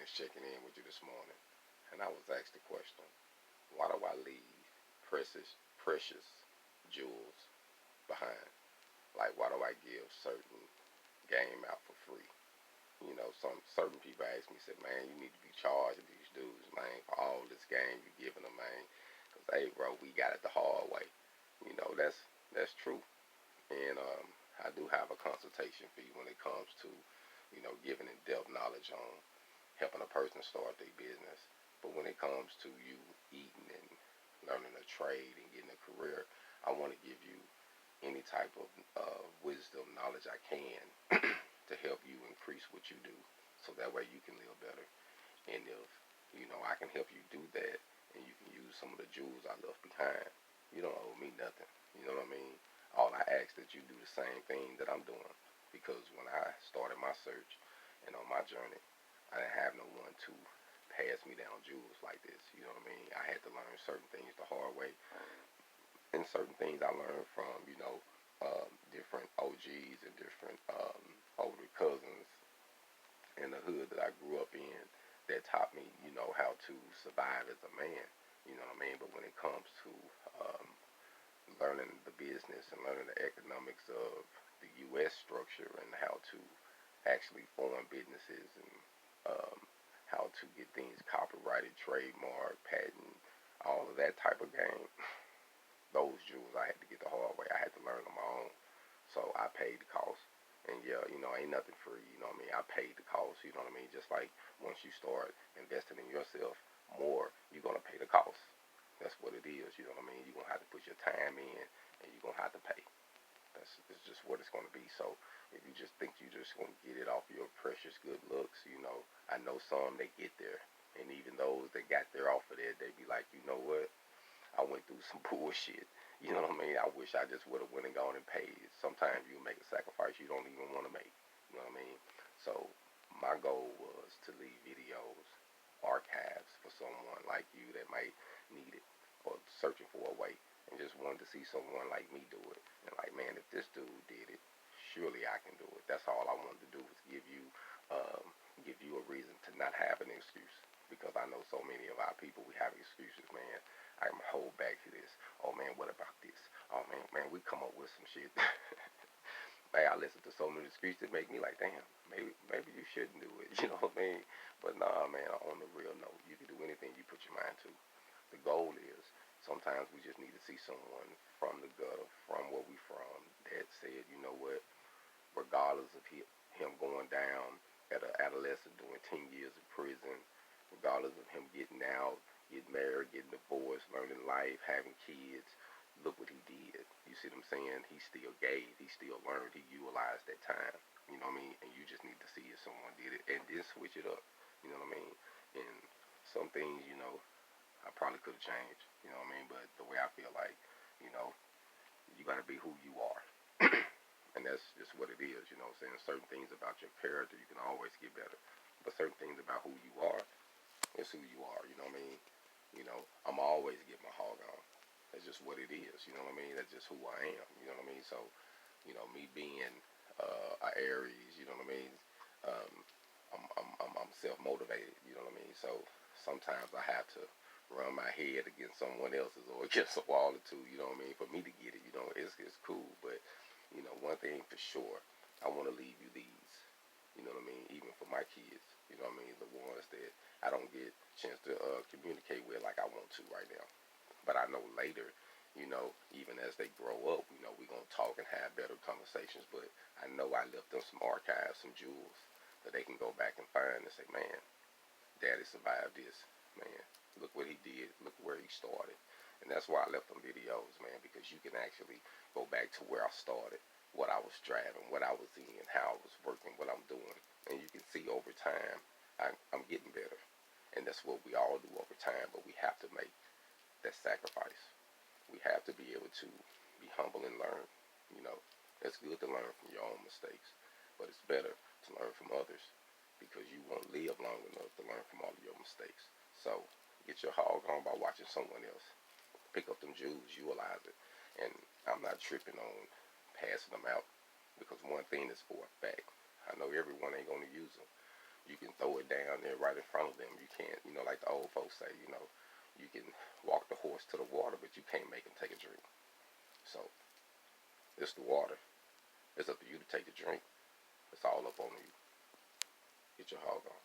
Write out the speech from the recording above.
finish checking in with you this morning, and I was asked the question, why do I leave precious jewels behind? Like, why do I give certain game out for free? Some certain people ask me, said, man, you need to be charging these dudes, man, for all this game you giving them, man. Cause hey, bro, we got it the hard way. That's true. And I do have a consultation fee when it comes to, giving in-depth knowledge on helping a person start their business. But when it comes to you eating and learning a trade and getting a career, I want to give you any type of wisdom, knowledge I can to help you increase what you do, so that way you can live better. And if I can help you do that, and you can use some of the jewels I left behind, you don't owe me nothing. You know what I mean? All I ask that you do the same thing that I'm doing, because when I started my search and on my journey, I didn't have no one to pass me down jewels like this. You know what I mean? I had to learn certain things the hard way, and certain things I learned from different OGs and different older cousins in the hood that I grew up in, that taught me, how to survive as a man. You know what I mean? But when it comes to um, learning the business and learning the economics of the U.S. structure and how to actually form businesses and um, how to get things copyrighted, trademark, patent, all of that type of game, those jewels I had to get the hard way. I had to learn on my own. So I paid the cost. And yeah, ain't nothing free, you know what I mean? I paid the cost, you know what I mean? Just like once you start investing in yourself more, you're gonna pay the cost. That's what it is, you know what I mean? You're gonna have to put your time in, and you're gonna have to pay. It's just what it's gonna be. So if you just think you're just gonna get it off your precious good looks, I know some they get there, and even those that got there off of that, they be like, you know what? I went through some bullshit. You know what I mean? I wish I just would have went and gone and paid. Sometimes you make a sacrifice you don't even want to make. You know what I mean? So my goal was to leave videos, archives for someone like you that might need it or searching for a way, and just wanted to see someone like me do it. And like, man, if this dude did it, surely I can do it. That's all I wanted to do, was um, give you a reason to not have an excuse. Because I know so many of our people, we have excuses, man. I can hold back to this. Oh man, what about this? Oh man, we come up with some shit. Man, I listen to so many excuses that make me like, damn, maybe you shouldn't do it. You know what I mean? But nah, man, on the real note, you can do anything you put your mind to. The goal is, sometimes we just need to see someone from the gutter, from where we from, that said, you know what, regardless of him going down at an adolescent doing 10 years in prison, regardless of him getting out, getting married, getting divorced, learning life, having kids, look what he did. You see what I'm saying? He still gave, he still learned, he utilized that time. You know what I mean? And you just need to see if someone did it and then switch it up. You know what I mean? And some things, I probably could have changed. You know what I mean? But the way I feel like, you know, you got to be who you are. And that's just what it is, you know what I'm saying? Certain things about your character, you can always get better. But certain things about who you are, it's who you are, you know what I mean? I'm always get my hog on. That's just what it is, you know what I mean? That's just who I am, you know what I mean? So, me being a Aries, you know what I mean? Um, I'm self motivated, you know what I mean? So sometimes I have to run my head against someone else's or against a wall or two, you know what I mean? For me to get it, it's cool. But, one thing for sure, I want to leave you these, you know what I mean? Even for my kids, you know what I mean? The ones that I don't get a chance to communicate with like I want to right now. But I know later, even as they grow up, we're going to talk and have better conversations. But I know I left them some archives, some jewels that they can go back and find and say, man, daddy survived this, man. Look what he did. Look where he started. And that's why I left them videos, man, because you can actually go back to where I started, what I was driving, what I was in, how I was working, what I'm doing. And you can see over time, I'm getting better. And that's what we all do over time, but we have to make that sacrifice. We have to be able to be humble and learn. You know, it's good to learn from your own mistakes, but it's better to learn from others, because you won't live long enough to learn from all of your mistakes. So get your hog on by watching someone else. Pick up them jewels, utilize it. And I'm not tripping on passing them out, because one thing is for a fact. I know everyone ain't going to use them, You can throw it down there right in front of them. You can't, like the old folks say, you can walk the horse to the water, but you can't make him take a drink. So it's the water. It's up to you to take the drink. It's all up on you. Get your hog on.